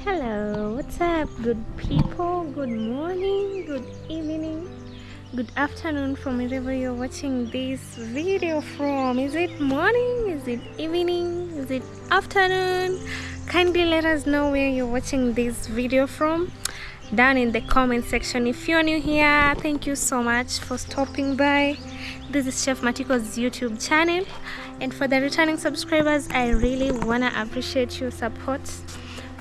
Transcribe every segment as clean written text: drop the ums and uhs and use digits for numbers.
Hello, what's up, good people? Good morning, good evening, good afternoon from wherever you're watching this video from. Is it morning? Is it evening? Is it afternoon? Kindly let us know where you're watching this video from down in the comment section. If you're new here, thank you so much for stopping by. This is Chef Matiko's YouTube channel, and for the returning subscribers, I really wanna appreciate your support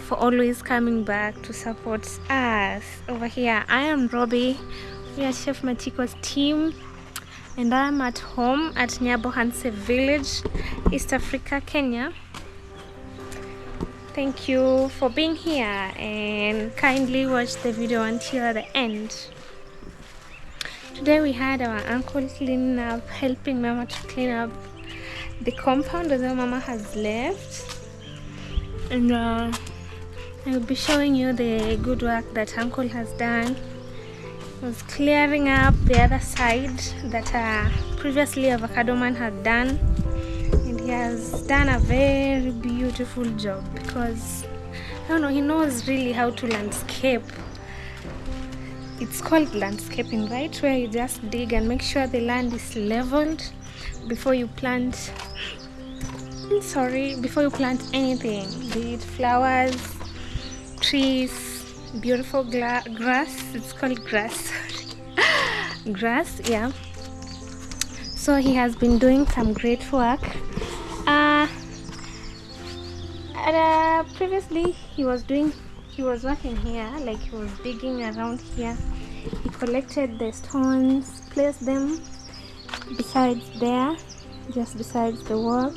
for always coming back to support us over here. I am Robbie. We are Chef Matiko's team, and I'm at home at Nyabohanse village, East Africa, Kenya. Thank you for being here, and kindly watch the video until the end. Today we had our uncle cleaning up, helping Mama to clean up the compound that Mama has left, and I'll be showing you the good work that Uncle has done. He was clearing up the other side that previously Avocado Man had done, and he has done a very beautiful job because, I don't know, he knows really how to landscape. It's called landscaping, right? Where you just dig and make sure the land is leveled before you plant. Before you plant anything, be it flowers, trees, beautiful grass. It's called grass. Grass, yeah. So he has been doing some great work. Previously he was working here, like he was digging around here. He collected the stones, placed them besides there, just besides the wall,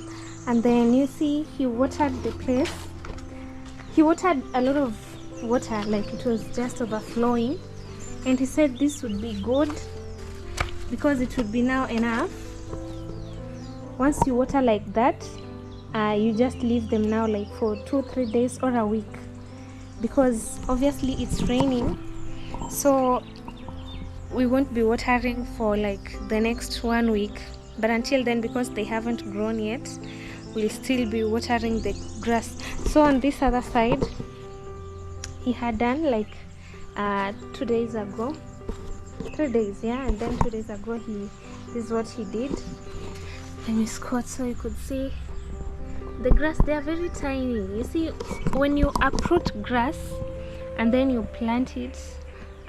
and then you see he watered the place. He watered a lot of water, like it was just overflowing, and he said this would be good because it would be now enough. Once you water like that, you just leave them now like for 2-3 days or a week, because obviously it's raining, so we won't be watering for like the next 1 week. But until then, because they haven't grown yet, we'll still be watering the grass. So on this other side, he had done like 2 days ago, 3 days, yeah, and then 2 days ago this is what he did. Let me squat so you could see the grass. They are very tiny. You see, when you uproot grass and then you plant it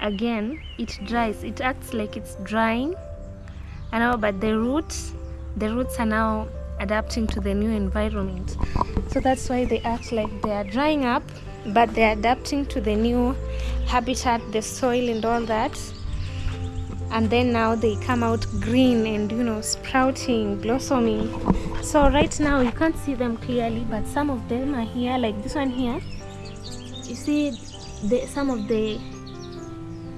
again, it dries. It acts like it's drying, and now, but the roots are now adapting to the new environment. So that's why they act like they are drying up, but they're adapting to the new habitat, the soil and all that. And then now they come out green and, you know, sprouting, blossoming. So right now you can't see them clearly, but some of them are here, like this one here. You see some of the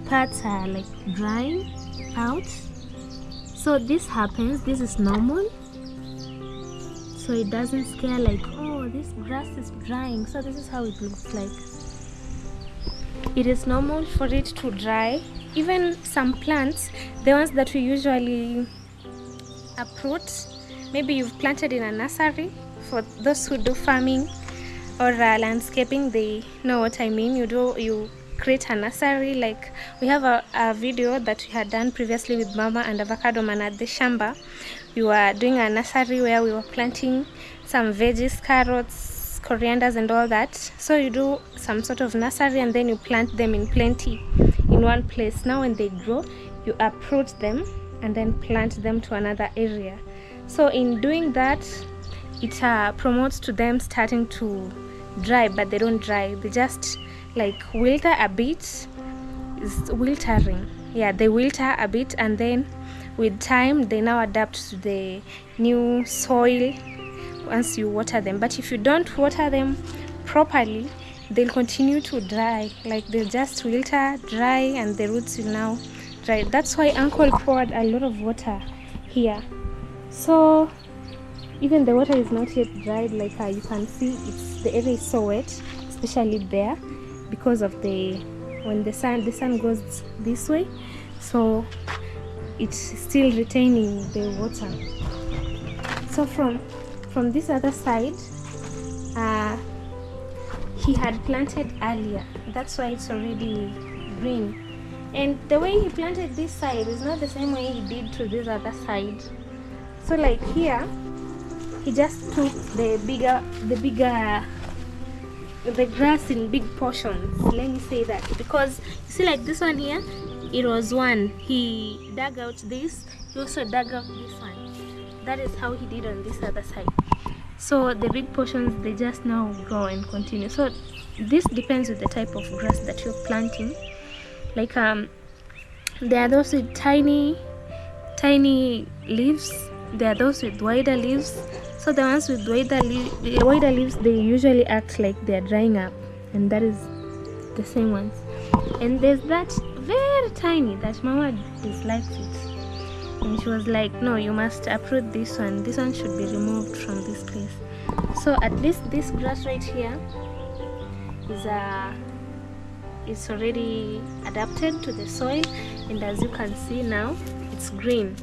parts are like drying out. So this happens, this is normal. So it doesn't scare like, oh, this grass is drying. So this is how it looks like. It is normal for it to dry. Even some plants, the ones that we usually uproot, maybe you've planted in a nursery. For those who do farming or landscaping, they know what I mean. You create a nursery. Like we have a video that we had done previously with Mama and Avocado Man at the Shamba. We were doing a nursery where we were planting some veggies, carrots, corianders and all that. So you do some sort of nursery and then you plant them in plenty in one place. Now when they grow, you uproot them and then plant them to another area. So in doing that, it promotes to them starting to dry, but they don't dry. They just like wilter a bit. It's wiltering. Yeah, they wilter a bit, and then with time they now adapt to the new soil once you water them. But if you don't water them properly, they'll continue to dry. Like they'll just wilter, dry, and the roots will now dry. That's why Uncle poured a lot of water here. So even the water is not yet dried. Like you can see, the area is so wet, especially there, because of when the sun goes this way, so it's still retaining the water. So from this other side, he had planted earlier. That's why it's already green. And the way he planted this side is not the same way he did to this other side. So like here, he just took the grass in big portions. Let me say that, because you see, like this one here, it was one. He dug out this. He also dug out this one. That is how he did on this other side. So the big portions, they just now grow and continue. So this depends with the type of grass that you're planting. Like there are those with tiny leaves. There are those with wider leaves. So the ones with wider leaves, they usually act like they're drying up, and that is the same ones. And there's that very tiny that Mama dislikes it, and she was like, no, you must uproot this one. This one should be removed from this place. So at least this grass right here is already adapted to the soil, and as you can see now, it's green.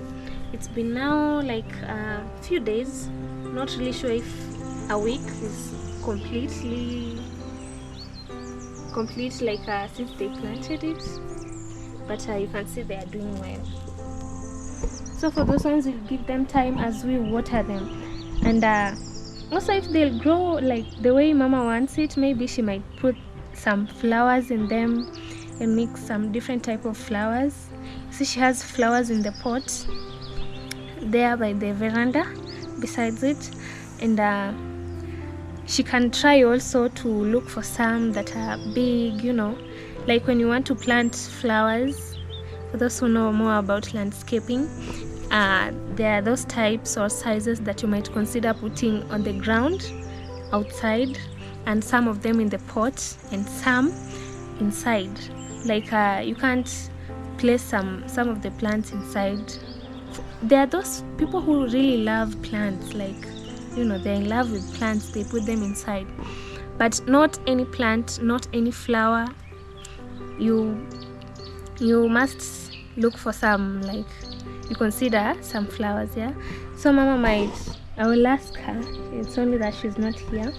It's been now like a few days. Not really sure if a week is complete like since they planted it, but you can see they are doing well. So for those ones, we'll give them time as we water them. And also, if they'll grow like the way Mama wants it, maybe she might put some flowers in them and mix some different type of flowers. See, she has flowers in the pot there by the veranda besides it, and she can try also to look for some that are big, you know, like when you want to plant flowers. For those who know more about landscaping, there are those types or sizes that you might consider putting on the ground outside, and some of them in the pot and some inside. Like you can't place some of the plants inside. There are those people who really love plants, like, you know, they're in love with plants, they put them inside. But not any plant, not any flower. You must look for some, like, you consider some flowers, yeah. So Mama I will ask her, it's only that she's not here,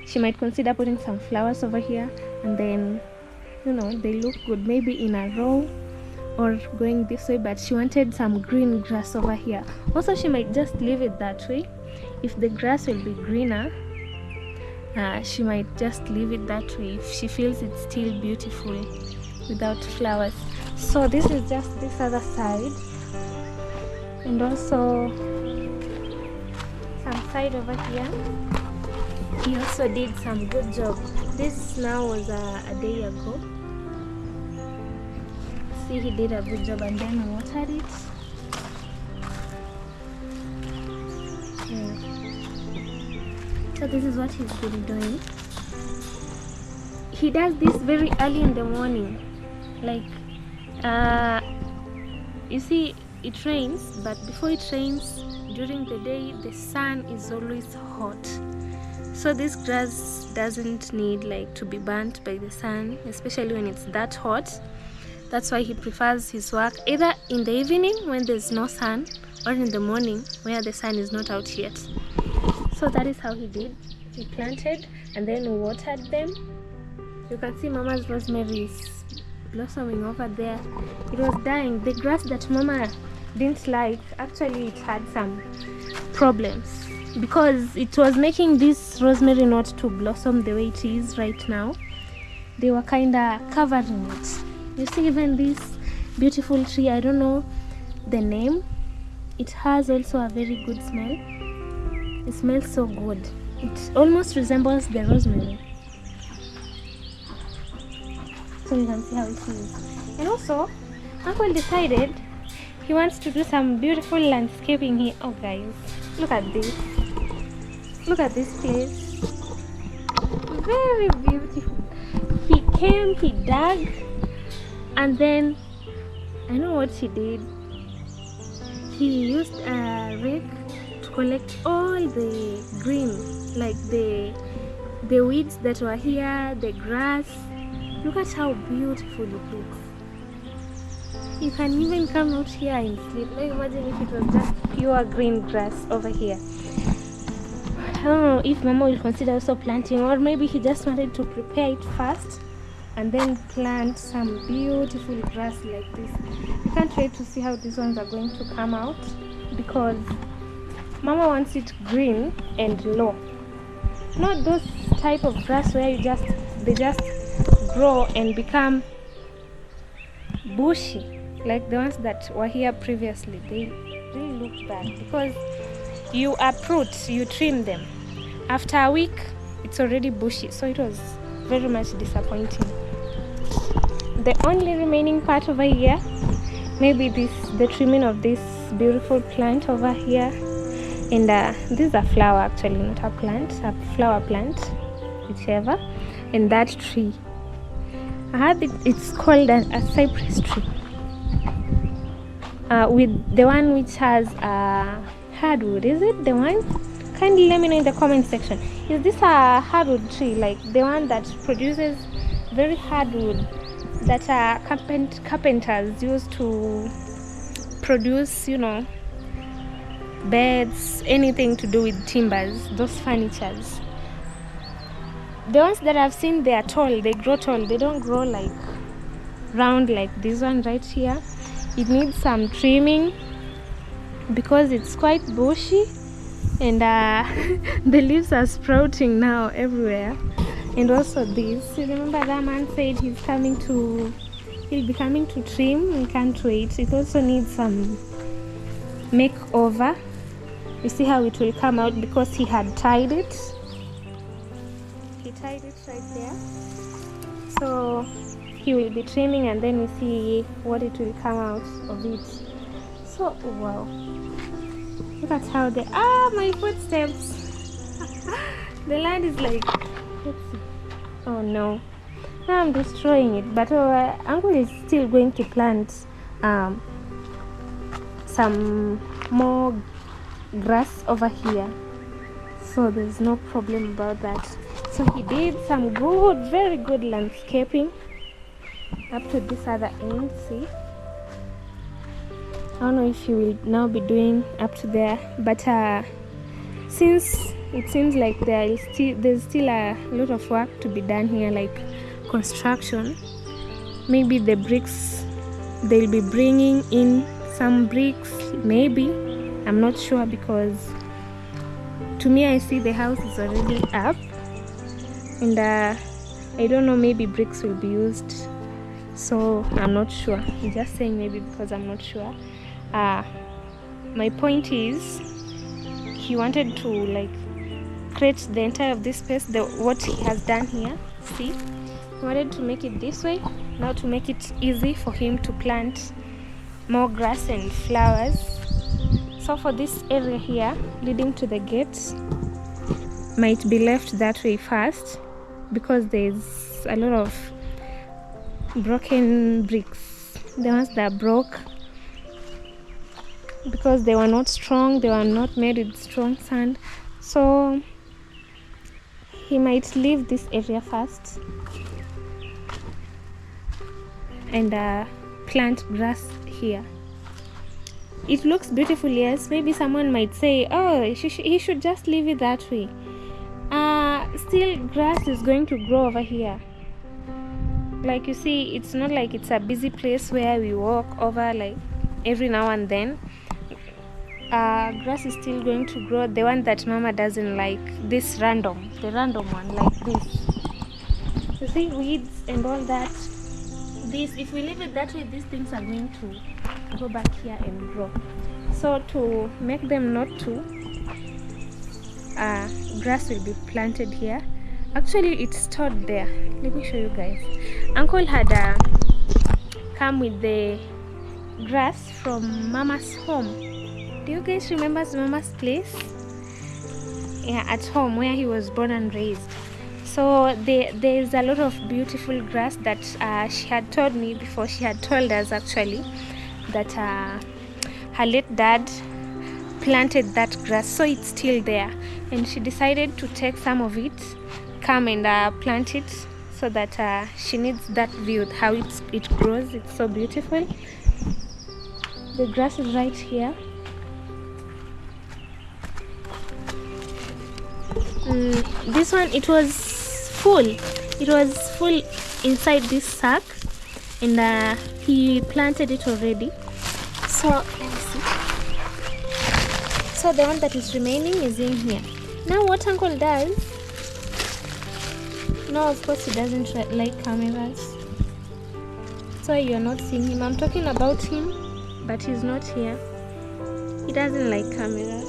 she might consider putting some flowers over here, and then, you know, they look good maybe in a row or going this way, but she wanted some green grass over here. Also, she might just leave it that way. If the grass will be greener, she might just leave it that way if she feels it's still beautiful without flowers. So this is just this other side, and also some side over here. He also did some good job. This now was a day ago. See, he did a good job, and then we watered it. Yeah. So this is what he's been doing. He does this very early in the morning. Like, you see, it rains, but before it rains, during the day, the sun is always hot. So this grass doesn't need like to be burnt by the sun, especially when it's that hot. That's why he prefers his work either in the evening when there's no sun, or in the morning where the sun is not out yet. So that is how he did. He planted and then watered them. You can see Mama's rosemary is blossoming over there. It was dying. The grass that Mama didn't like, actually it had some problems, because it was making this rosemary not to blossom the way it is right now. They were kind of covering it. You see, even this beautiful tree, I don't know the name, it has also a very good smell. It smells so good. It almost resembles the rosemary. So you can see how it is. And also, Uncle decided he wants to do some beautiful landscaping here. Oh guys, look at this. Look at this place. Very beautiful. He came, he dug, and then I know what he did. He used a rake to collect all the green, like the weeds that were here, the grass. Look at how beautiful it looks. You can even come out here and sleep. Now imagine if it was just pure green grass over here. I don't know if Mama will consider also planting, or maybe he just wanted to prepare it first and then plant some beautiful grass like this. I can't wait to see how these ones are going to come out, because Mama wants it green and low, not those type of grass where they just grow and become bushy like the ones that were here previously. They really look bad, because you uproot, you trim them, after a week it's already bushy. So it was very much disappointing. The only remaining part over here, maybe the trimming of this beautiful plant over here. And this is a flower, actually, not a plant, a flower plant, whichever. And that tree, I heard it's called a cypress tree, with the one which has hardwood. Is it the one? Kindly let me know in the comment section. Is this a hardwood tree, like the one that produces very hardwood that carpenters use to produce, you know, beds, anything to do with timbers, those furnitures? The ones that I've seen, they are tall, they grow tall, they don't grow like round like this one right here. It needs some trimming because it's quite bushy, and the leaves are sprouting now everywhere. And also this, you remember that man said he'll be coming to trim. We can't wait. It also needs some makeover. You see how it will come out, because he had tied it. He tied it right there. So he will be trimming, and then we see what it will come out of it. So wow, look at how my footsteps. The land is like, let's see. Oh no, now I'm destroying it. But Uncle is still going to plant some more grass over here, so there's no problem about that. So he did some very good landscaping up to this other end. See, I don't know if he will now be doing up to there, but since it seems like there's still a lot of work to be done here, like construction. Maybe the bricks, they'll be bringing in some bricks, maybe, I'm not sure, because to me I see the house is already up, and I don't know, maybe bricks will be used, so I'm not sure. I'm just saying maybe because I'm not sure. My point is, he wanted to like create the entire of this space, what he has done here. See, he wanted to make it this way now, to make it easy for him to plant more grass and flowers. So for this area here leading to the gate, might be left that way first, because there's a lot of broken bricks, the ones that broke because they were not strong, they were not made with strong sand. So he might leave this area first and plant grass here. It looks beautiful, yes. Maybe someone might say, oh, he should just leave it that way. Still, grass is going to grow over here. Like you see, it's not like it's a busy place where we walk over like every now and then. Grass is still going to grow. The one that Mama doesn't like, the random one like this. You see, weeds and all that. This, if we leave it that way, these things are going to go back here and grow. So to make them not to, grass will be planted here. Actually, it's stored there. Let me show you guys. Uncle had come with the grass from Mama's home. Do you guys remember Mama's place? Yeah, at home where he was born and raised. So there's a lot of beautiful grass that she had told me before. She had told us actually that her late dad planted that grass, so it's still there, and she decided to take some of it, come and plant it, so that she needs that view, how it grows. It's so beautiful. The grass is right here. This one, it was full. It was full inside this sack, and he planted it already. So let me see. So the one that is remaining is in here. Now what Uncle does, no, of course he doesn't like cameras, so you're not seeing him. I'm talking about him, but he's not here. He doesn't like cameras.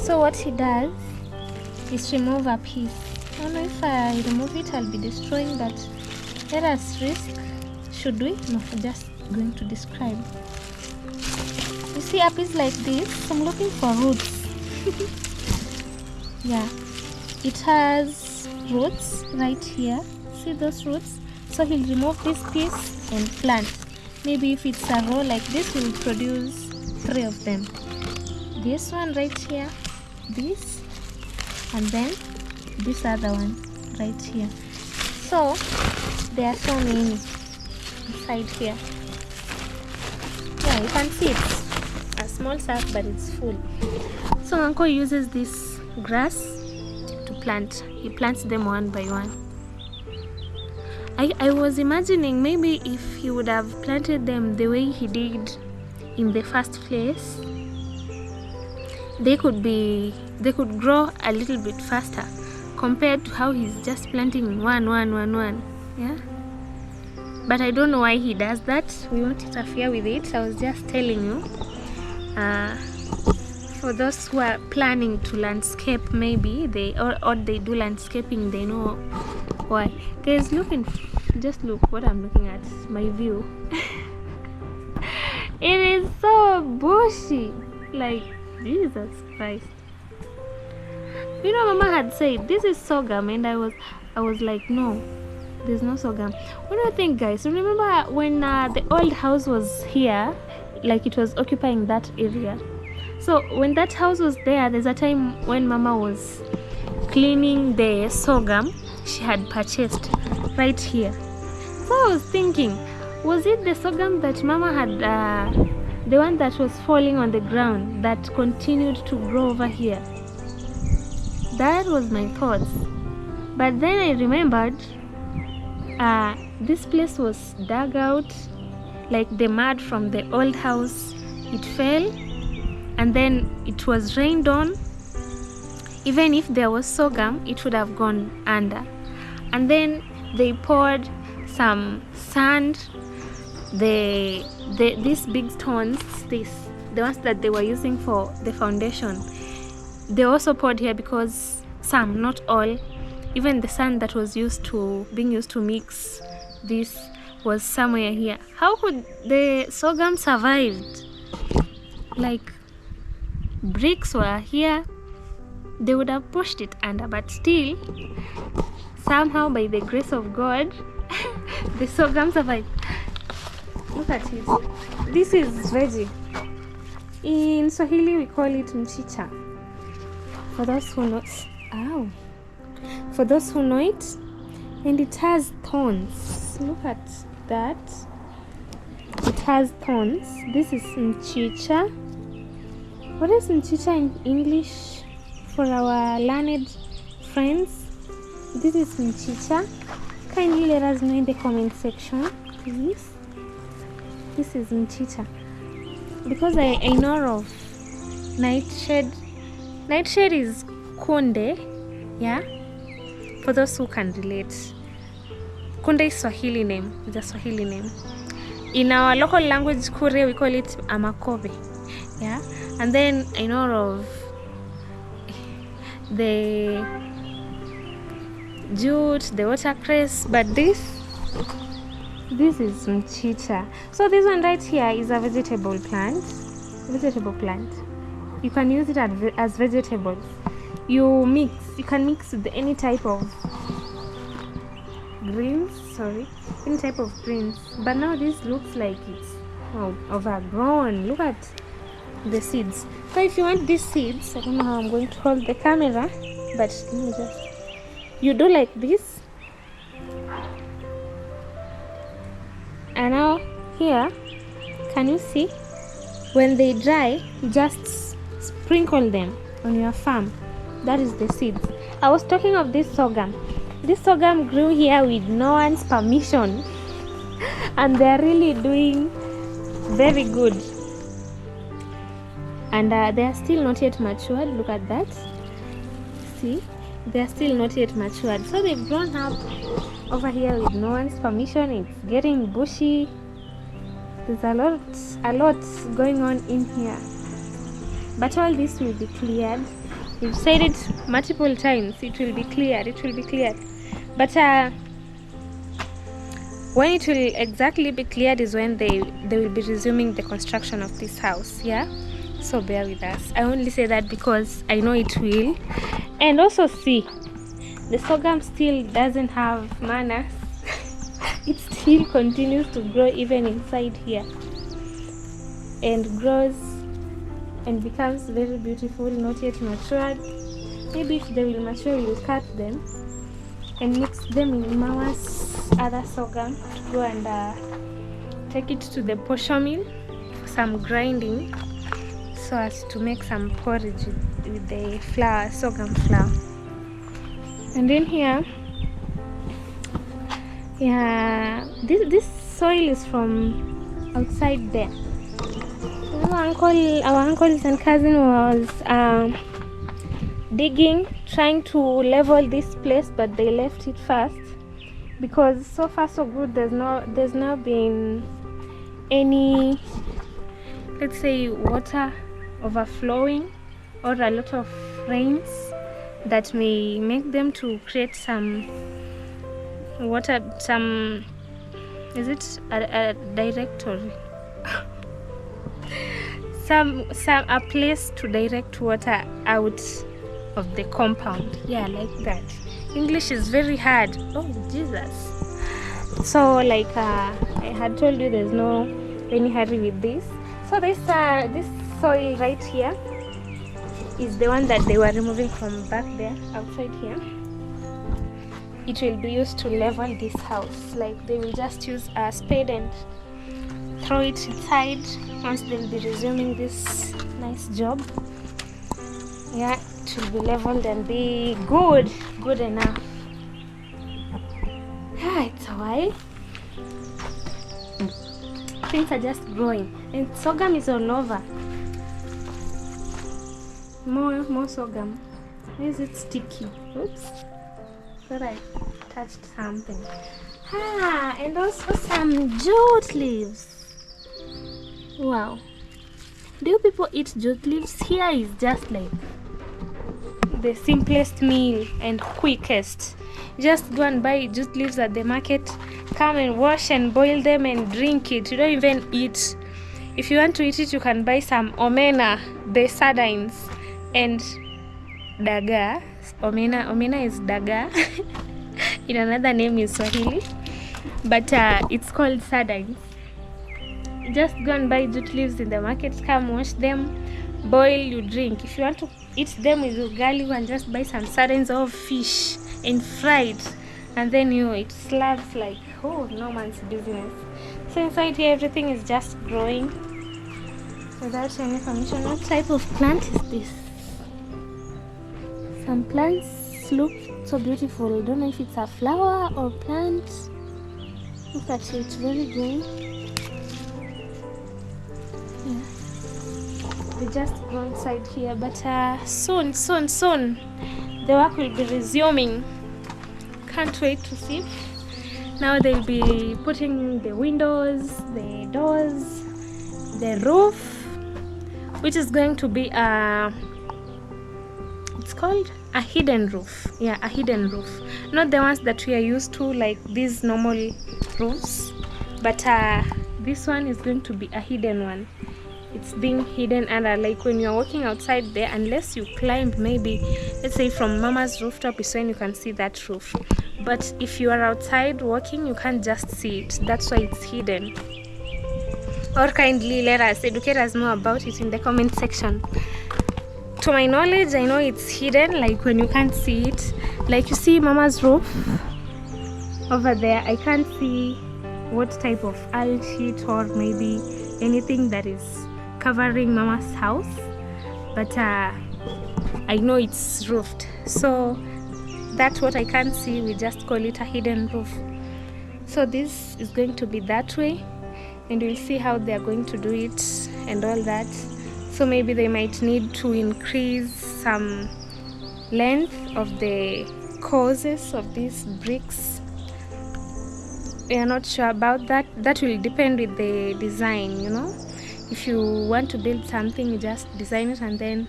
So what he does is remove a piece. I don't know if I remove it, I'll be destroying that. Let us risk. Should we? No, I'm just going to describe. You see a piece like this? I'm looking for roots. Yeah, it has roots right here. See those roots? So he'll remove this piece and plant. Maybe if it's a row like this, we'll produce 3 of them. This one right here, this, and then this other one right here. So there are so many inside here. Yeah, you can see it's a small sack, but it's full. So Uncle uses this grass to plant. He plants them one by one. I was imagining maybe if he would have planted them the way he did in the first place, they could grow a little bit faster compared to how he's just planting one. Yeah, but I don't know why he does that. We won't interfere with it. I was just telling you, for those who are planning to landscape, maybe they do landscaping, they know why. Guys, just look what I'm looking at, my view. It is so bushy, like Jesus Christ. You know, Mama had said this is sorghum, and I was like, no, there's no sorghum. What do you think, guys? Remember when the old house was here, like it was occupying that area? So when that house was there's a time when Mama was cleaning the sorghum she had purchased right here. So I was thinking, was it the sorghum that Mama had, the one that was falling on the ground that continued to grow over here? That was my thoughts. But then I remembered this place was dug out, like the mud from the old house, it fell, and then it was rained on. Even if there was sorghum, it would have gone under. And then they poured some sand, these big stones, the ones that they were using for the foundation, they also poured here, because some, not all, even the sand that was being used to mix this was somewhere here. How could the sorghum survived? Like, bricks were here, they would have pushed it under, but still, somehow by the grace of God, the sorghum survived. Look at it. This is veggie. In Swahili we call it mchicha. For those who know, for those who know it, and it has thorns. Look at that. It has thorns. This is mchicha. What is mchicha in English for our learned friends? This is mchicha. Kindly let us know in the comment section, please. This is mchicha. Because I know of nightshade. Nightshade is kunde, yeah? For those who can relate. Kunde is Swahili name. It's a Swahili name. In our local language, Kure, we call it amakobe, yeah? And then I know of the jute, the watercress, but this is mchicha. So this one right here is a vegetable plant. You can use it as vegetables. You can mix with any type of greens, but now this looks like it's overgrown. Look at the seeds. So if you want these seeds, I don't know how I'm going to hold the camera, but you do like this, and now here, can you see, when they dry, just sprinkle them on your farm. That is the seeds. I was talking of this sorghum. This sorghum grew here with no one's permission, and they're really doing very good. And they are still not yet matured. Look at that. See, they are still not yet matured. So they've grown up over here with no one's permission. It's getting bushy. There's a lot going on in here. But all this will be cleared. We've said it multiple times. It will be cleared. It will be cleared. But when it will exactly be cleared is when they will be resuming the construction of this house. Yeah. So bear with us. I only say that because I know it will. And also see, the sorghum still doesn't have manners. It still continues to grow even inside here, and grows and becomes very beautiful, not yet matured. Maybe if they will mature, we'll cut them and mix them in Mama's other sorghum to go and take it to the posho mill for some grinding, so as to make some porridge with the flour, sorghum flour. And then here, yeah, this soil is from outside there. Our uncles and cousin was digging, trying to level this place, but they left it first because so far so good. There's not been any, let's say, water overflowing or a lot of rains that may make them to create some water, some, is it a directory? A place to direct water out of the compound. Yeah, like that. English is very hard. Oh Jesus. So like I had told you, there's no any hurry with this. So this soil right here is the one that they were removing from back there outside here. It will be used to level this house. Like they will just use a spade and throw it inside once they'll be resuming this nice job. Yeah, it will be leveled and be good enough. Yeah, it's a while. Things are just growing, and sorghum is all over. More sorghum. Why is it sticky? Oops, thought I touched something. And also some jute leaves. Wow, do you people eat jute leaves? Here is just like the simplest meal and quickest. Just go and buy jute leaves at the market, come and wash and boil them and drink it. You don't even eat. If you want to eat it, you can buy some omena, the sardines, and daga. Omena is daga in another name in Swahili, but it's called sardines. Just go and buy jute leaves in the market, come wash them, boil, you drink. If you want to eat them with ugali, you can just buy some sardines or fish and fry it, and then it slabs like, oh, no man's business. So inside here everything is just growing without any permission. What type of plant is this? Some plants look so beautiful. I don't know if it's a flower or plant. Look at it, very green. Yeah. They just go inside here, but soon the work will be resuming. Can't wait to see. Now they'll be putting the windows, the doors, the roof, which is going to be it's called a hidden roof. Yeah, a hidden roof, not the ones that we are used to, like these normal roofs, but this one is going to be a hidden one. It's being hidden under, like when you're walking outside there, unless you climb, maybe let's say from Mama's rooftop is when you can see that roof, but if you are outside walking, you can't just see it. That's why it's hidden. Or kindly let us educate us more about it in the comment section. To my knowledge, I know it's hidden, like when you can't see it. Like you see Mama's roof over there, I can't see what type of oil sheet or maybe anything that is covering Mama's house, but I know it's roofed. So that's what I can't see. We just call it a hidden roof. So this is going to be that way, and we'll see how they're going to do it and all that. So maybe they might need to increase some length of the courses of these bricks. We are not sure about that. That will depend with the design, you know. If you want to build something, you just design it, and then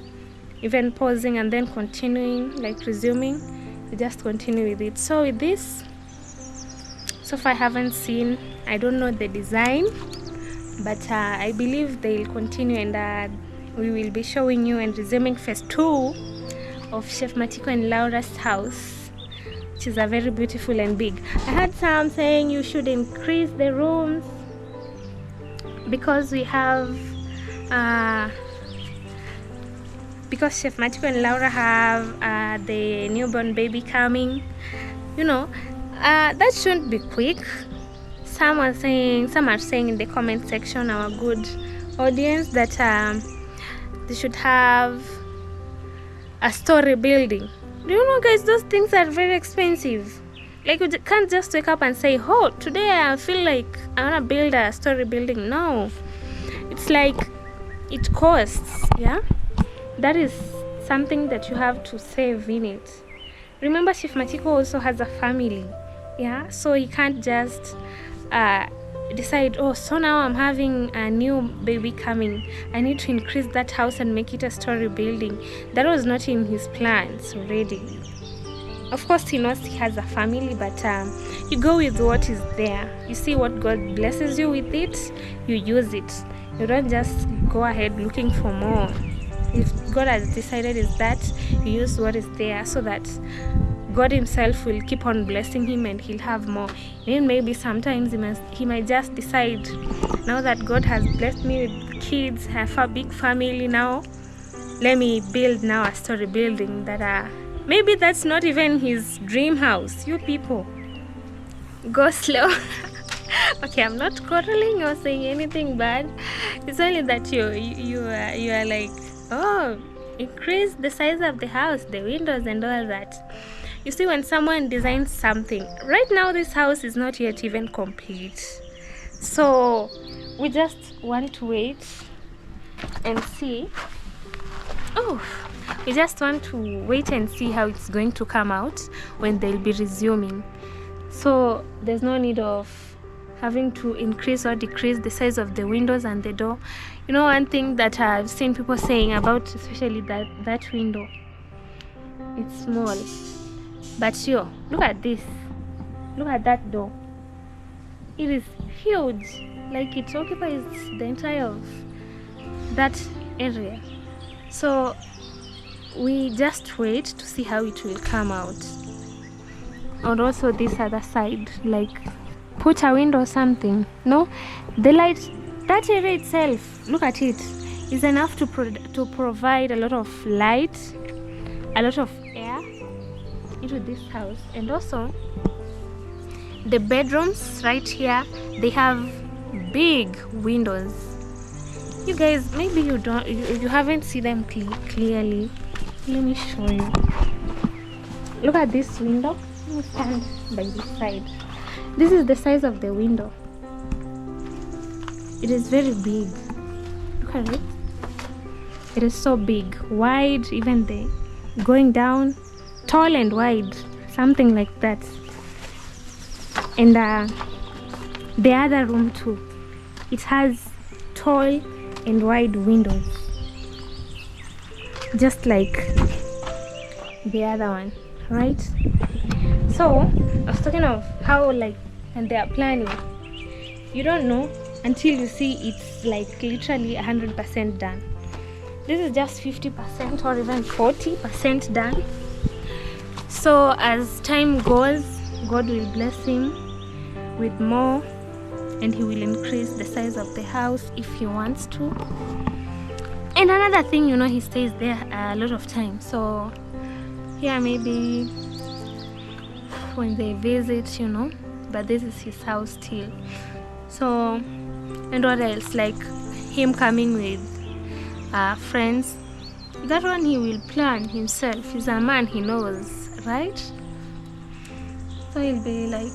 even pausing and then continuing, like resuming, you just continue with it. So with this, so far I haven't seen, I don't know the design, but I believe they'll continue, and we will be showing you and resuming phase 2 of Chef Matiko and Laura's house, which is a very beautiful and big. I heard some saying you should increase the rooms because we have because Chef Matiko and Laura have the newborn baby coming, you know. That shouldn't be quick. Some are saying in the comment section, our good audience, that they should have a story building. Do you know, guys, those things are very expensive. Like, you can't just wake up and say, oh, today I feel like I want to build a story building. No, it's like it costs. Yeah, that is something that you have to save in it. Remember, Chef Matiko also has a family. Yeah, so he can't just decide, oh, so now I'm having a new baby coming, I need to increase that house and make it a story building. That was not in his plans already. Of course, he knows he has a family, but you go with what is there. You see what God blesses you with it, you use it. You don't just go ahead looking for more. If God has decided is that, you use what is there, so that God himself will keep on blessing him and he'll have more. Even maybe sometimes he might just decide, now that God has blessed me with kids, have a big family now, let me build now a story building that maybe that's not even his dream house. You people, go slow. Okay, I'm not quarreling or saying anything bad. It's only that you are like, oh, increase the size of the house, the windows and all that. You see, when someone designs something, right now this house is not yet even complete. So we just want to wait and see. Oh, we just want to wait and see how it's going to come out when they'll be resuming. So there's no need of having to increase or decrease the size of the windows and the door. You know, one thing that I've seen people saying about, especially that window, it's small. But yo, look at this. Look at that door. It is huge. Like, it occupies the entire of that area. So we just wait to see how it will come out. And also this other side, like put a window or something. No, the light, that area itself, look at it, is enough to provide a lot of light, a lot of air into this house. And also the bedrooms right here, they have big windows. You guys, maybe you haven't seen them clearly. Let me show you. Look at this window. Let me stand by this side. This is the size of the window. It is very big. Look at it. It is so big, wide, even the going down, tall and wide, something like that. And the other room too, it has tall and wide windows, just like the other one, right? So I was talking of how, like, and they are planning, you don't know until you see it's like literally 100% done. This is just 50% or even 40% done. So as time goes, God will bless him with more, and he will increase the size of the house if he wants to. And another thing, you know, he stays there a lot of time. So here maybe when they visit, you know, but this is his house still. So, and what else, like him coming with friends, That one he will plan himself. He's a man, he knows, right? So he'll be like,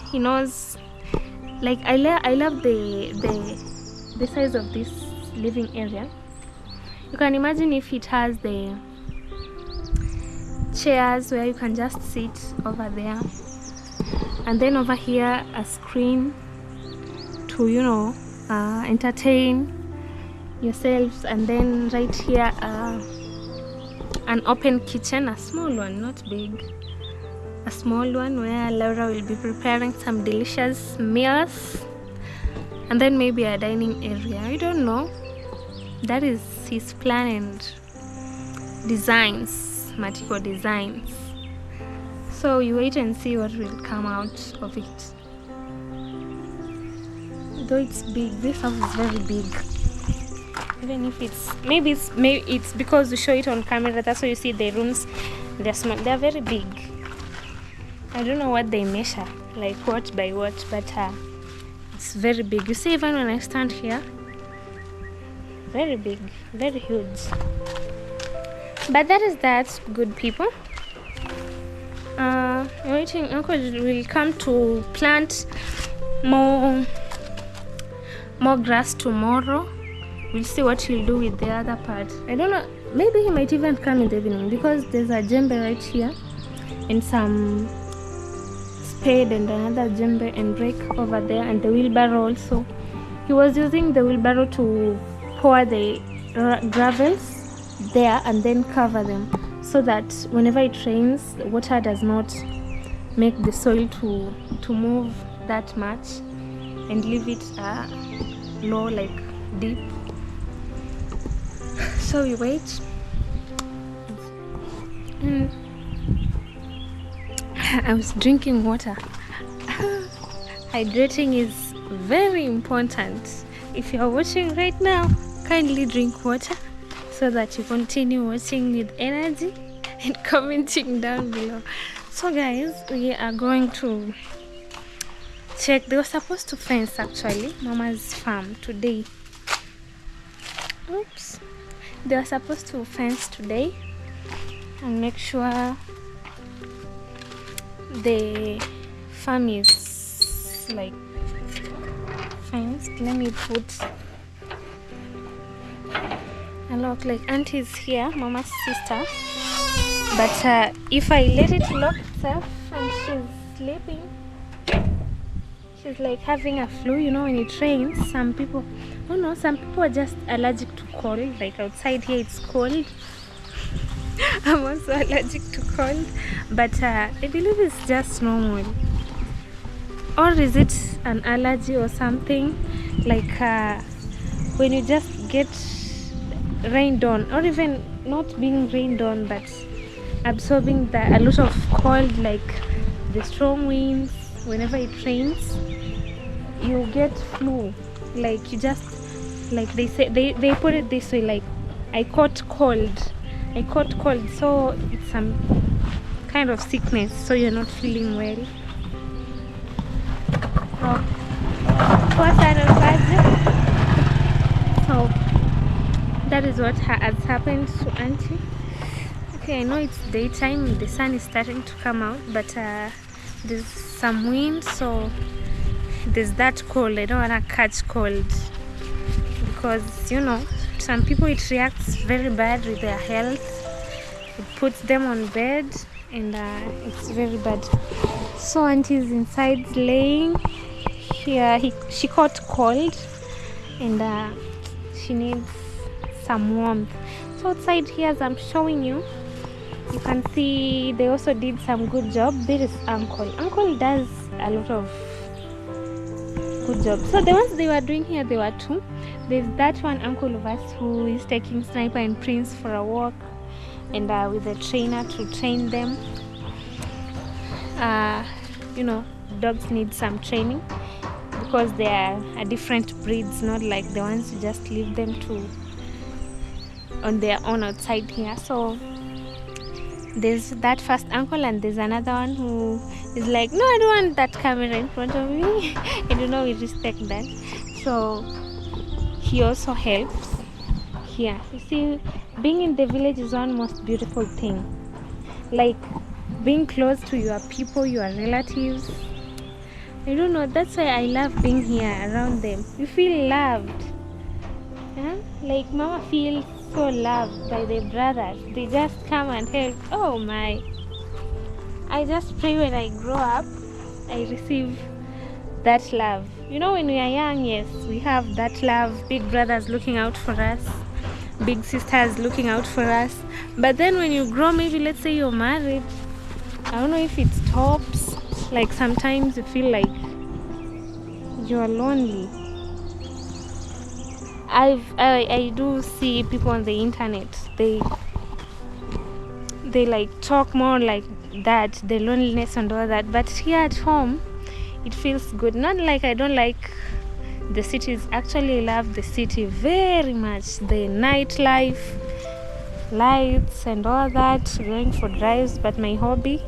he knows. Like I love the size of this living area. You can imagine if it has the chairs where you can just sit over there, and then over here a screen to, you know, entertain yourselves, and then right here an open kitchen, a small one, not big, a small one where Laura will be preparing some delicious meals, and then maybe a dining area. I don't know. That is his plan and designs, Matiko designs. So you wait and see what will come out of it. Though it's big, this house is very big. Even if maybe it's because we show it on camera, that's why you see the rooms, they're small, they're very big. I don't know what they measure, like what by what, but it's very big. You see, even when I stand here, very big, very huge. But that is that, good people. Waiting, Uncle will come to plant more grass tomorrow. We'll see what he'll do with the other part. I don't know, maybe he might even come in the evening, because there's a djembe right here and some spade and another djembe and rake over there, and the wheelbarrow also. He was using the wheelbarrow to pour the gravels there and then cover them, so that whenever it rains, the water does not make the soil to move that much and leave it low, like deep. So we wait. I was drinking water. Hydrating is very important. If you are watching right now, kindly drink water so that you continue watching with energy and commenting down below. So guys, we are going to check. They were supposed to fence actually Mama's farm today. Oops. They are supposed to fence today and make sure the farm is like fenced. Let me put a lock, like auntie's here, Mama's sister, but if I let it lock itself and she's sleeping, she's like having a flu. You know, when it rains, some people are just allergic to cold. Like outside here it's cold. I'm also allergic to cold, but I believe it's just normal. Or is it an allergy or something, like when you just get rained on, or even not being rained on but absorbing a lot of cold, like the strong winds. Whenever it rains, you get flu. Like you just, like they say, they put it this way, like I caught cold, so it's some kind of sickness, so you're not feeling well. So that is what has happened to auntie. Okay, I know it's daytime, the sun is starting to come out, but there's some wind, so there's that cold. I don't want to catch cold, because you know, some people it reacts very bad with their health. It puts them on bed, and it's very bad. So auntie's inside laying here. She caught cold, and she needs some warmth. So outside here, as I'm showing you, you can see they also did some good job. There is uncle does a lot of good job. So the ones they were doing here, there were two. There's that one uncle of us who is taking Sniper and Prince for a walk, and with a trainer to train them. You know, dogs need some training because they are a different breeds, not like the ones you just leave them to on their own outside here. So there's that first uncle, and there's another one who is like, no, I don't want that camera in front of me. I don't know, we respect that. So he also helps here. You see being in the village is one most beautiful thing. Like being close to your people, your relatives. I don't know, that's why I love being here around them. You feel loved. Yeah? Like mama feels so loved by the brothers. They just come and help. Oh my. I just pray when I grow up, I receive that love. You know, when we are young, yes, we have that love. Big brothers looking out for us, big sisters looking out for us. But then when you grow, maybe let's say you're married, I don't know if it stops. Like sometimes you feel like you're lonely. I do see people on the internet, they like talk more like that, the loneliness and all that. But here at home, it feels good. Not like I don't like the cities. Actually, I love the city very much. The nightlife, lights and all that, going for drives. But my hobby,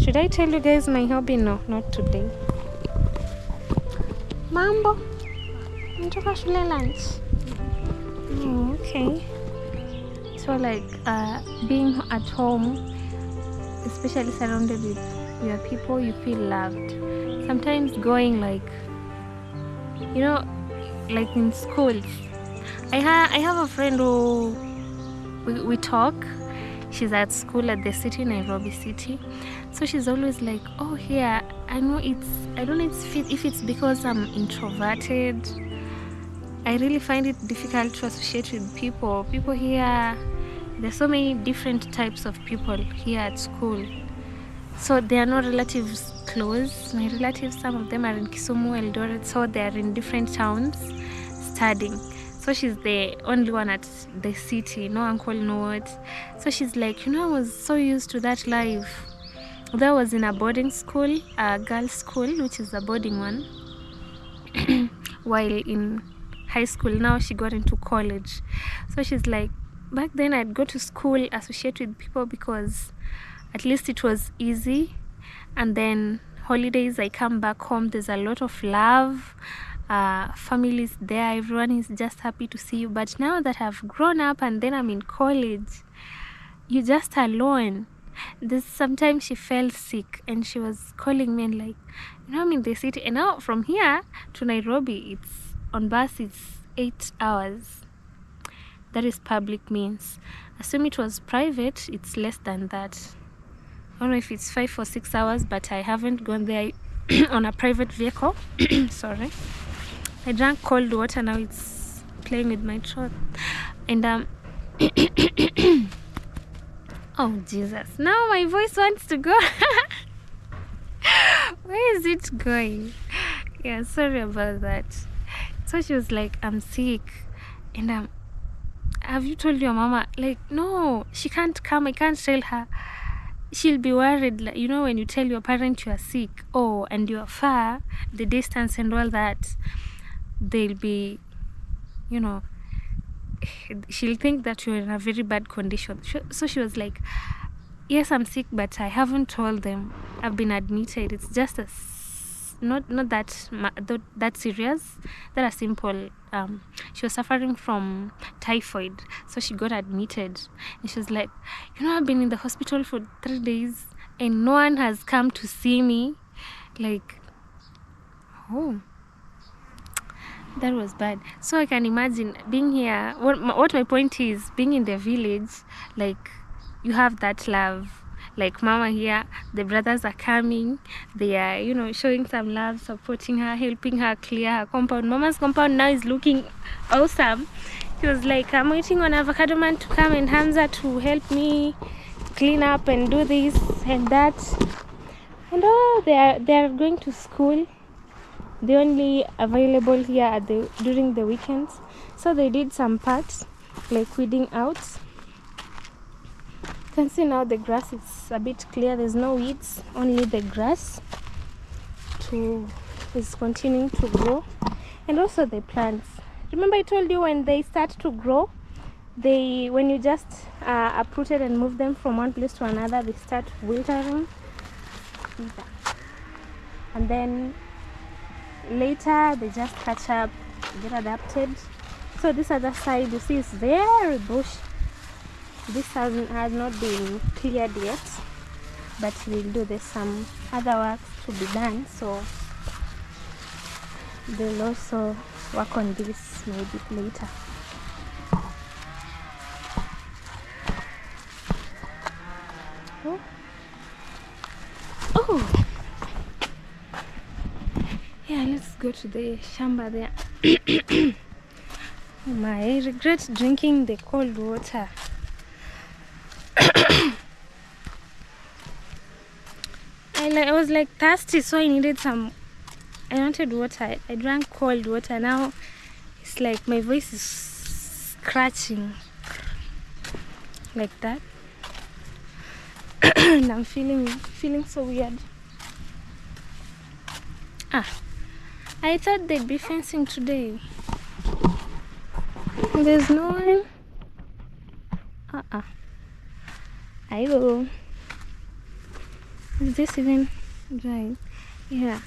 should I tell you guys my hobby? No, not today. Mambo, natoka shule lunch. Oh, okay. So like being at home, especially surrounded with your people, you feel loved. Sometimes going like, you know, like in schools, I have a friend who we talk. She's at school at the city, Nairobi city. So she's always like, oh, here, I know I don't know if it's because I'm introverted. I really find it difficult to associate with people. People here, there's so many different types of people here at school. So there are no relatives close. My relatives, some of them are in Kisumu, Eldoret, so they are in different towns studying. So she's the only one at the city, no uncle, no what. So she's like, I was so used to that life. That was in a boarding school, a girls' school, which is a boarding one. While in high school, now she got into college. So she's like, back then I'd go to school, associate with people because at least it was easy. And then holidays, I come back home, there's a lot of love. Families there, everyone is just happy to see you. But now that I've grown up and then I'm in college, you're just alone. Sometimes she felt sick and she was calling me and like, I'm in the city, and now from here to Nairobi, it's on bus, it's 8 hours. That is public means. Assume it was private, it's less than that. I don't know if it's 5 or 6 hours, but I haven't gone there on a private vehicle. Sorry, I drank cold water, now it's playing with my throat. And oh Jesus, now my voice wants to go. Where is it going? Yeah, sorry about that. So she was like, I'm sick. And have you told your mama? Like, no, she can't come. I can't tell her. She'll be worried. Like, when you tell your parent you are sick, and you are far, the distance and all that, they'll be, she'll think that you're in a very bad condition. So she was like, yes, I'm sick, but I haven't told them. I've been admitted. It's just not that serious. That a simple. She was suffering from typhoid, so she got admitted. And she was like, I've been in the hospital for 3 days, and no one has come to see me. Like, oh, that was bad. So I can imagine being here. What my point is, being in the village, like, you have that love. Like mama here, the brothers are coming, they are, showing some love, supporting her, helping her clear her compound. Mama's compound now is looking awesome. She was like, I'm waiting on Avocado Man to come and Hamza to help me clean up and do this and that. And they are going to school. They're only available here during the weekends. So they did some parts, like weeding out. You can see now the grass is a bit clear. There's no weeds, only the grass is continuing to grow, and also the plants. Remember I told you when they start to grow, when you just uproot it and move them from one place to another, they start withering, and then later they just catch up, get adapted, So this other side, you see, is very bush. This has not been cleared yet, but we'll do. There's some other work to be done, so they'll also work on this maybe later. Oh, yeah, let's go to the shamba there. Oh my, I regret drinking the cold water. I was like thirsty, so I needed some. I wanted water. I drank cold water. Now it's like my voice is scratching like that. And I'm feeling so weird. I thought they'd be fencing today. There's no one. I go. Is this even dry? Yeah.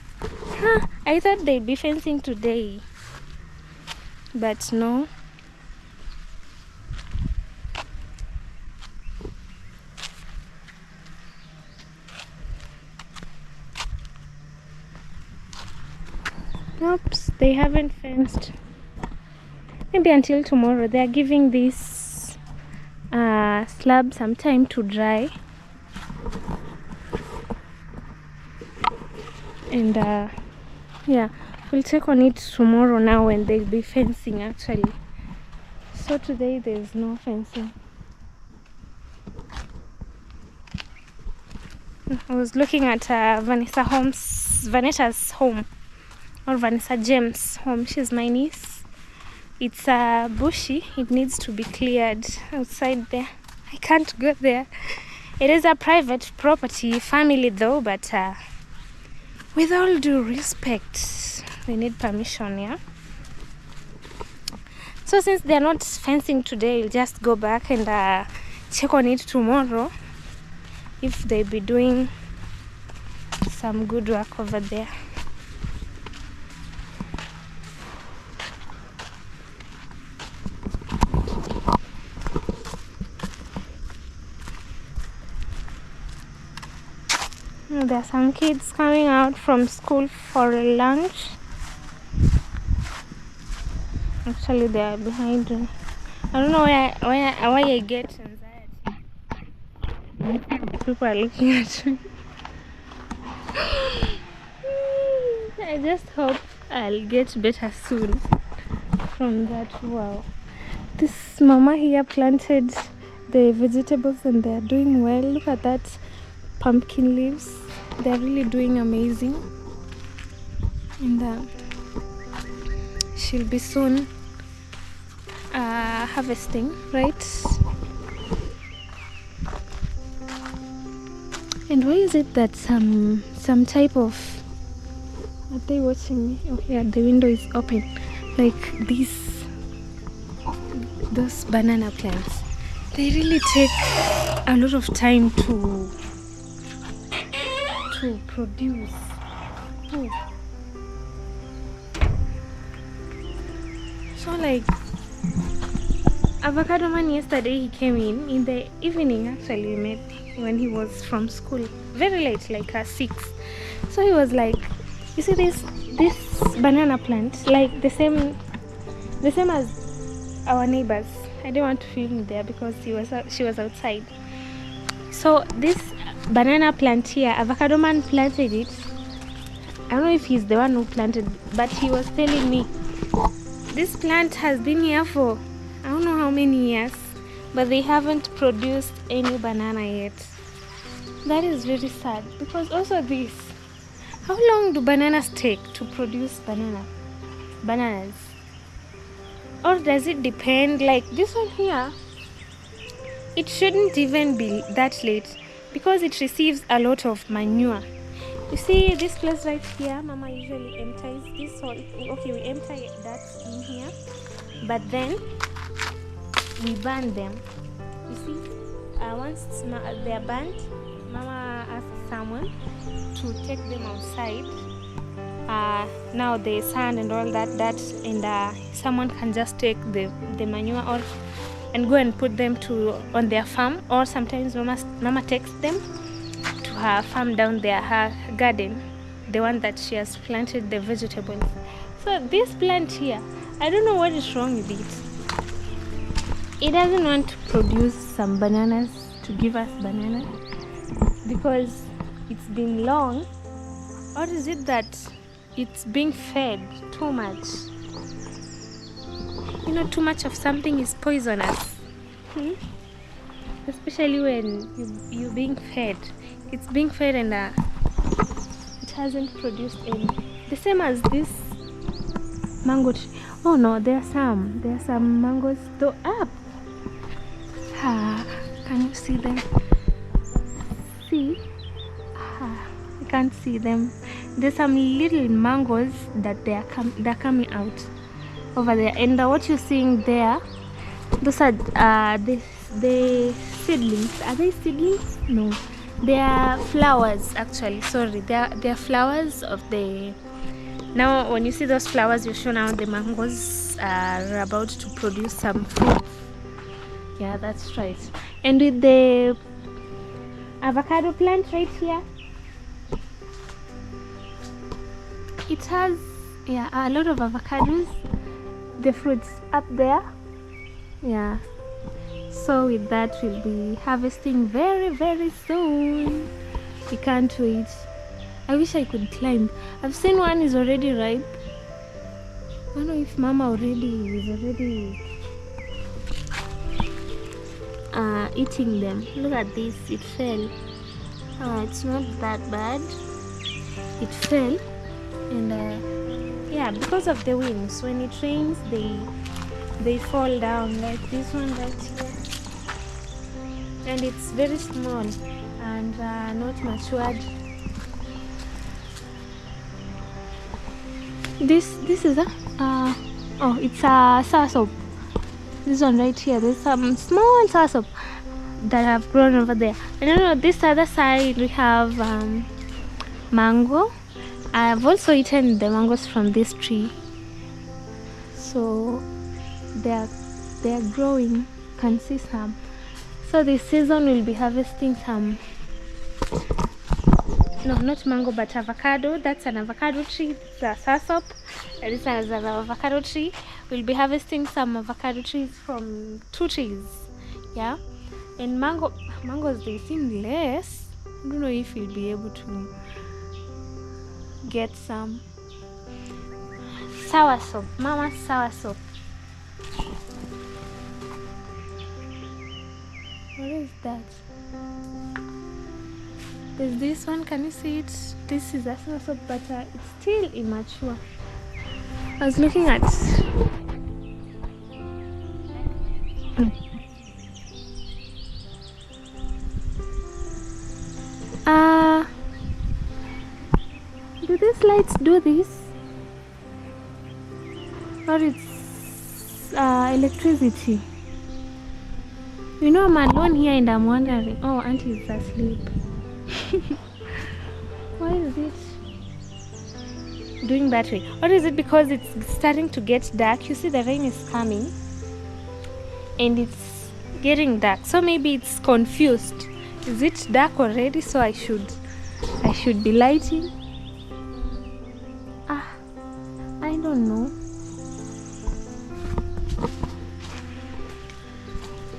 I thought they'd be fencing today, but no. Oops, they haven't fenced. Maybe until tomorrow. They are giving this slab some time to dry. And yeah, we'll check on it tomorrow now when they'll be fencing actually. So today there's no fencing. I was looking at Vanessa's home, or Vanessa James' home. She's my niece. It's bushy. It needs to be cleared outside there. I can't go there. It is a private property, family though, but with all due respect, we need permission, yeah? So since they're not fencing today, we'll just go back and check on it tomorrow if they'll be doing some good work over there. There are some kids coming out from school for lunch. Actually, they are behind me. I don't know why I get anxiety. People are looking at me. I just hope I'll get better soon from that. Wow. This mama here planted the vegetables and they're doing well. Look at that pumpkin leaves. They're really doing amazing. And she'll be soon harvesting, right? And why is it that some type of... Are they watching me? Oh yeah, the window is open. Like those banana plants, they really take a lot of time to produce. So like avocado man yesterday, he came in the evening. Actually, we met when he was from school very late, like 6. So he was like, you see this banana plant, like the same as our neighbors. I didn't want to film there because she was outside. So this banana plant here, avocado man planted it. I don't know if he's the one who planted, but he was telling me this plant has been here for I don't know how many years, but they haven't produced any banana yet. That is very sad, because also this, how long do bananas take to produce bananas? Or does it depend? Like this one here, it shouldn't even be that late because it receives a lot of manure. You see this place right here, mama usually empties this all. Okay, we empty that in here, but then we burn them. You see, once they are burnt, mama asks someone to take them outside now the sand and all that, and someone can just take the manure off and go and put them on their farm, or sometimes mama takes them to her farm down there, her garden, the one that she has planted the vegetables. So this plant here, I don't know what is wrong with it. It doesn't want to produce some bananas, to give us bananas, because it's been long. Or is it that it's being fed too much? You know, too much of something is poisonous. Especially when you're being fed. It's being fed and it hasn't produced any. The same as this mango tree. Oh no, there are some mangoes though up. Can you see them? See? You can't see them. There's some little mangoes that they're coming out over there, and what you're seeing there, those are the seedlings. Are they seedlings? No, they are flowers actually. Sorry, they are flowers of the. Now when you see those flowers, you show now the mangoes are about to produce some fruit. Yeah, that's right. And with the avocado plant right here, it has a lot of avocados, the fruits up there. Yeah, so with that we'll be harvesting very, very soon. We can't wait. I wish I could climb. I've seen one is already ripe. I don't know if mama is already eating them. Look at this, it fell. It's not that bad. It fell, and yeah, because of the winds, when it rains they fall down, like this one right here, and it's very small and not matured. This is it's a soursop. This one right here, there's some small soursop that have grown over there. And then on this other side we have mango. I've also eaten the mangoes from this tree, so they're growing. You can see some. So this season we'll be harvesting some, no, not mango but avocado. That's an avocado tree. It's a soursop. And this is an avocado tree. We'll be harvesting some avocado trees from 2 trees. Yeah, and mangoes, they seem less. I don't know if we'll be able to get some. Soursop, mama's soursop. What is that? There's this one, can you see it? This is a soursop, but it's still immature. I was looking at do these lights do this? Or it's electricity? You know, I'm alone here and I'm wondering. Oh, auntie is asleep. Why is it doing that way? Or is it because it's starting to get dark? You see, the rain is coming and it's getting dark, so maybe it's confused. Is it dark already? So I should be lighting. I don't know.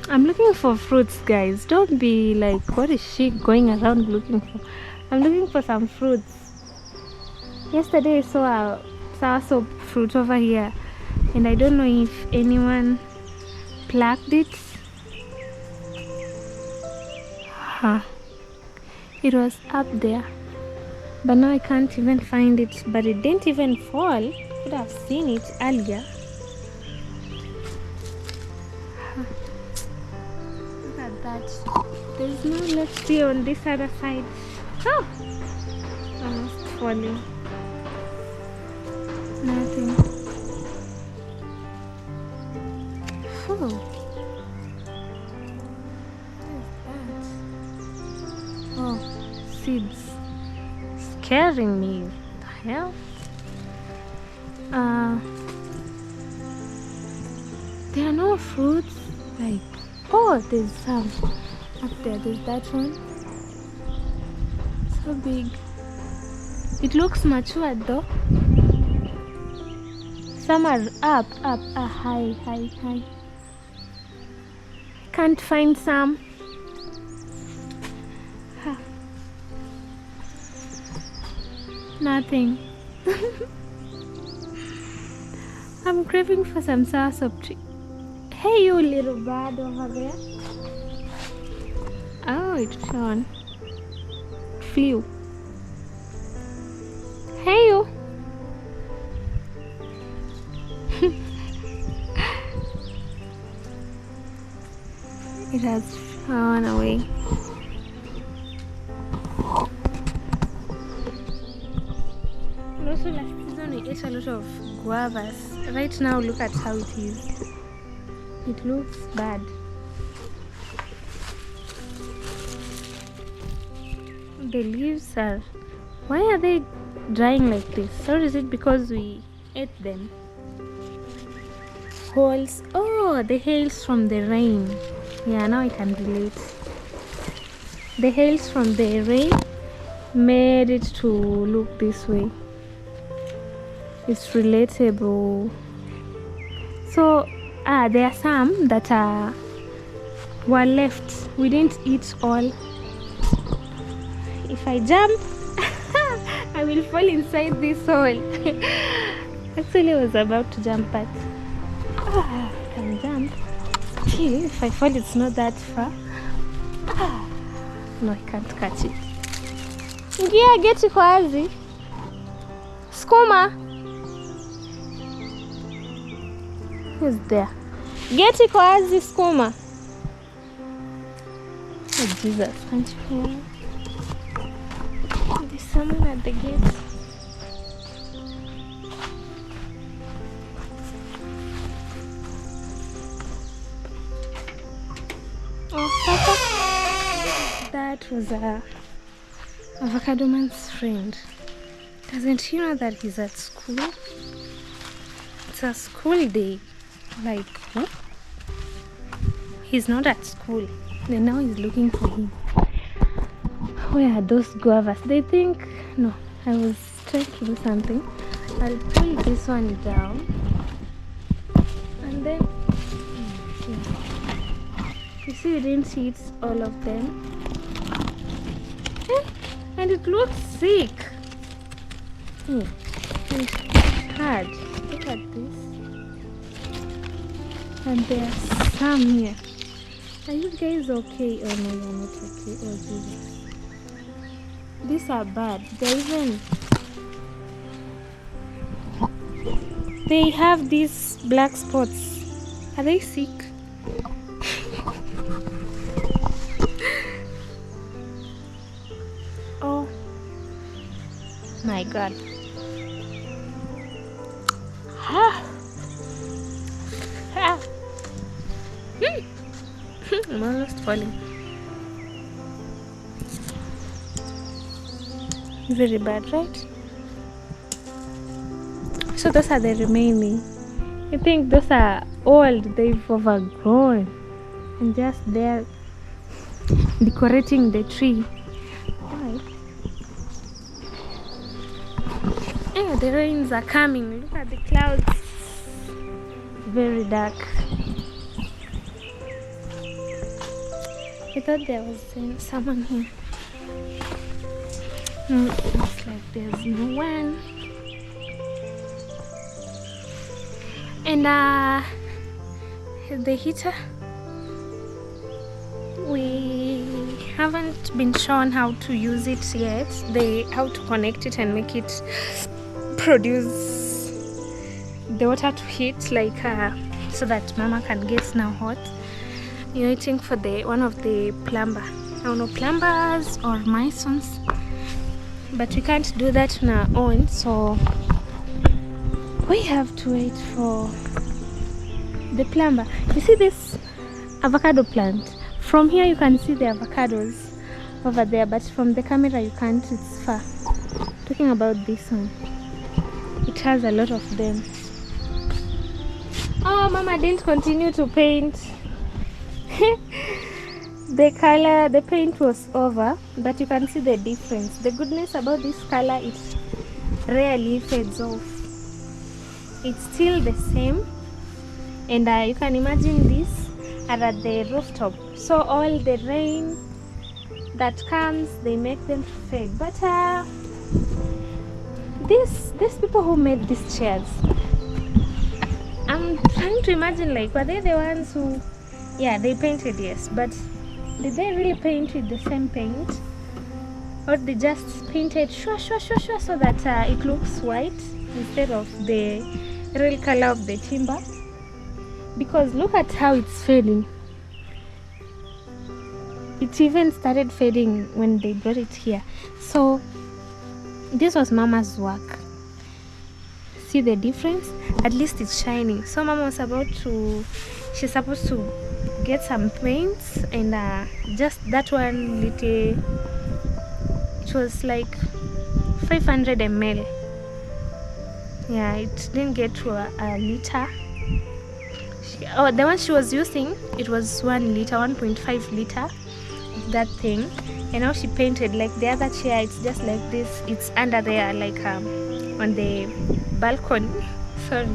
I'm looking for fruits, guys. Don't be like, what is she going around looking for? I'm looking for some fruits. Yesterday I saw a soursop fruit over here, and I don't know if anyone plucked it. It was up there, but now I can't even find it. But it didn't even fall. Could have seen it earlier. Look at that. There's no, let's see on this other side. Oh, almost falling. Nothing. Oh, what is that? Oh, seeds. Scaring me. What the hell? There are no fruits. Like, oh, there's some up there. There's that one. So big. It looks matured though. Some are up, high. Can't find some. Nothing. I'm craving for some soursop tree. Hey, you little bird over there. Oh, it shone. Flew. Hey, you. It has flown away. And also last season we ate a lot of guavas. Right now look at how it is. It looks bad. The leaves are... Why are they drying like this? Or is it because we ate them? Holes. Oh, the hails from the rain. Yeah, now I can relate. The hails from the rain made it to look this way. It's relatable. So there are some that were left. We didn't eat all. If I jump, I will fall inside this hole. Actually, I was about to jump, but I can jump. Still, if I fall, it's not that far. No, I can't catch it. Ingia geti kwa wazi. Skuma. Who's there? Geti kwa wazi, skuma. Oh, Jesus, can't you hear? There's someone at the gate. Oh, Papa. That was a avocado man's friend. Doesn't he know that he's at school? It's a school day. Like, what? He's not at school. Then now he's looking for him. Where are those guavas? They think... No, I was trying to do something. I'll pull this one down. And then... You see, we didn't eat all of them. And it looks sick. And it's hard. Look at this. And there's some here. Are you guys okay? Oh no, you're not okay. Oh Jesus. These are bad. They have these black spots. Are they sick? Oh my God. I'm almost falling. Very bad, right? So those are the remaining. I think those are old. They've overgrown and just there decorating the tree. Why? Oh, the rains are coming. Look at the clouds. Very dark. I thought there was someone here. No, it looks like there's no one. And the heater, we haven't been shown how to use it yet. How to connect it and make it produce the water to heat, like so that Mama can get now hot. You're waiting for one of the plumber. I don't know, plumbers or masons, but we can't do that on our own, so we have to wait for the plumber. You see this avocado plant? From here you can see the avocados over there, but from the camera you can't. It's far. Talking about this one, it it has a lot of them. Oh, Mama didn't continue to paint. The paint was over, but you can see the difference. The goodness about this color, it rarely fades off. It's still the same, and you can imagine these are at the rooftop, so all the rain that comes, they make them fade. But these people who made these chairs, I'm trying to imagine, like, were they the ones who, yeah, they painted, yes, but did they really paint with the same paint, or they just painted so that it looks white instead of the real color of the timber? Because look at how it's fading. It even started fading when they brought it here. So this was Mama's work. See the difference? At least it's shining. So Mama was she's supposed to get some paints, and just that one little, it was like 500 ml. Yeah, it didn't get to a liter. The one she was using, it was 1 liter, 1.5 liter, that thing. And now she painted, like the other chair, it's just like this, it's under there, like on the balcony, sorry,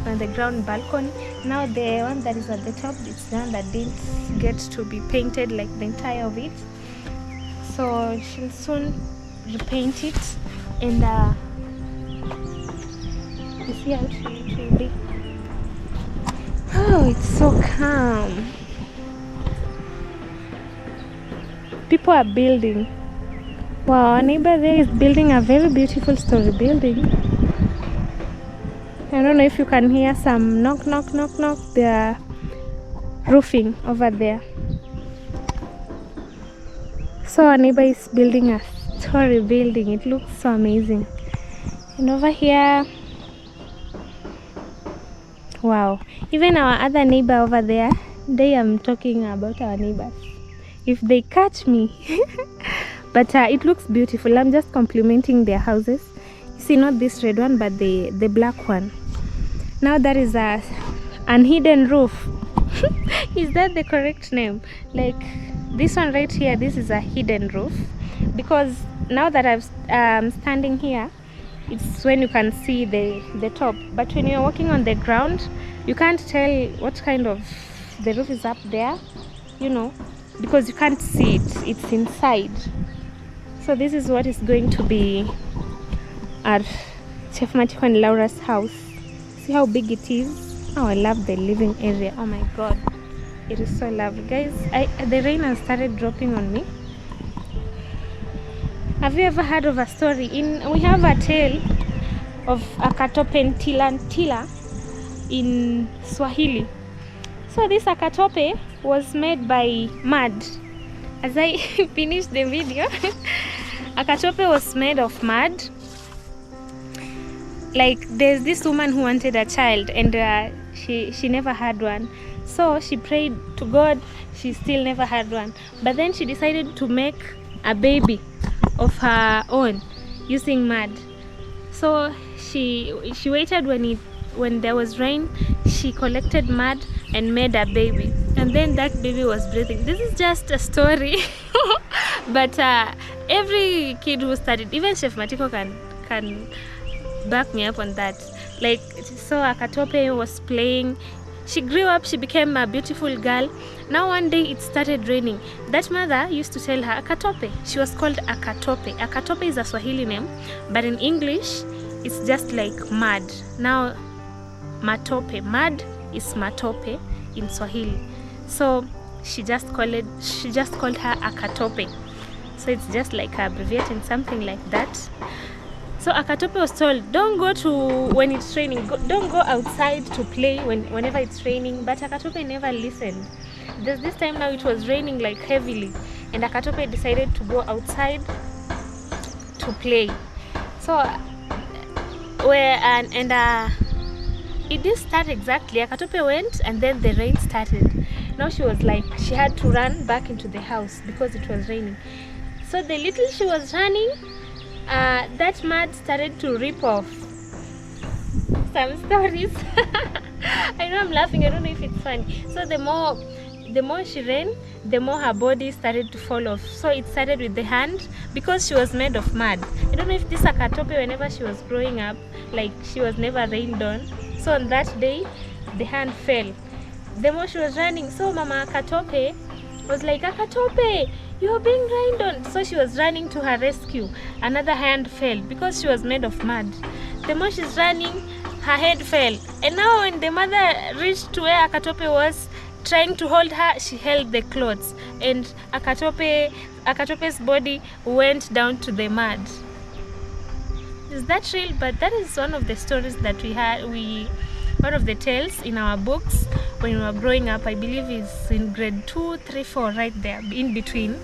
on the ground balcony. Now the one that is at the top, it's the one that didn't get to be painted, like the entire of it. So she'll soon repaint it, and you see how it will be. Oh, it's so calm. People are building. Wow, our neighbor there is building a very beautiful story building. I don't know if you can hear some knock. They're roofing over there. So our neighbor is building a story building. It looks so amazing. And over here, wow, even our other neighbor over there, they am talking about our neighbors if they catch me. But it looks beautiful. I'm just complimenting their houses. You see, not this red one, but the black one. Now that is an hidden roof. Is that the correct name? Like this one right here, this is a hidden roof, because now that I'm standing here, it's when you can see the top, but when you're walking on the ground, you can't tell what kind of the roof is up there, you know, because you can't see it, it's inside. So this is what is going to be at Chef Machiko and Laura's house. See how big it is. Oh, I love the living area. Oh my god, it is so lovely, guys. The rain has started dropping on me. Have you ever heard of a story? We have a tale of Akatope Ntila in Swahili. So this Akatope was made by mud. As I finish the video, Akatope was made of mud. Like there's this woman who wanted a child, and she never had one. So she prayed to God, she still never had one. But then she decided to make a baby of her own using mud. So she waited when there was rain. She collected mud and made a baby, and then that baby was breathing. This is just a story. But every kid who studied, even Chef Matiko can back me up on that. Like, so Akatope was playing. She grew up, she became a beautiful girl. Now one day it started raining. That mother used to tell her Akatope. She was called Akatope. Akatope is a Swahili name, but in English it's just like mud. Now matope, mud is matope in Swahili. So she just called her Akatope. So it's just like abbreviating something like that. So Akatope was told, don't go to when it's raining, don't go outside to play whenever it's raining. But Akatope never listened. There's this time now it was raining like heavily, and Akatope decided to go outside to play. So it didn't start exactly. Akatope went, and then the rain started. Now she was like, she had to run back into the house because it was raining. So the little she was running, that mud started to rip off. some stories. I know I'm laughing, I don't know if it's funny. So the more she ran, the more her body started to fall off. So it started with the hand, because she was made of mud. I don't know if this Akatope, whenever she was growing up, like she was never rained on. So on that day, the hand fell. The more she was running, so Mama Akatope was like, Akatope, you're being rained on. So she was running to her rescue. Another hand fell because she was made of mud. The more she's running, her head fell. And now when the mother reached to where Akatope was trying to hold her, she held the clothes, and Akatope's body went down to the mud. Is that real? But that is one of the stories that one of the tales in our books when we were growing up. I believe it's in grade 2, 3, 4, right there in between,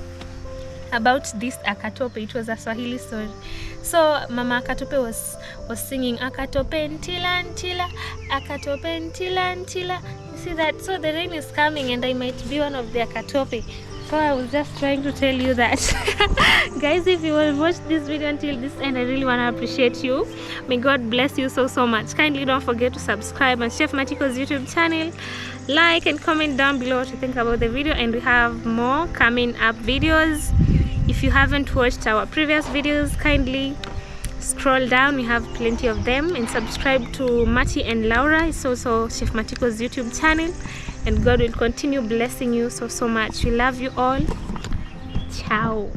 about this Akatope. It was a Swahili story. So Mama Akatope was singing Akatope ntila ntila, Akatope ntila ntila. You see that? So the rain is coming and I might be one of the Akatope. So I was just trying to tell you that. Guys, if you will watch this video until this end, I really want to appreciate you. May God bless you so much. Kindly don't forget to subscribe on Chef Matiko's YouTube channel. Like and comment down below what you think about the video, and we have more coming up videos. If you haven't watched our previous videos, kindly scroll down, we have plenty of them, and subscribe to Mati and Laura. It's also Chef Matiko's YouTube channel, and God will continue blessing you so much. We love you all. Ciao.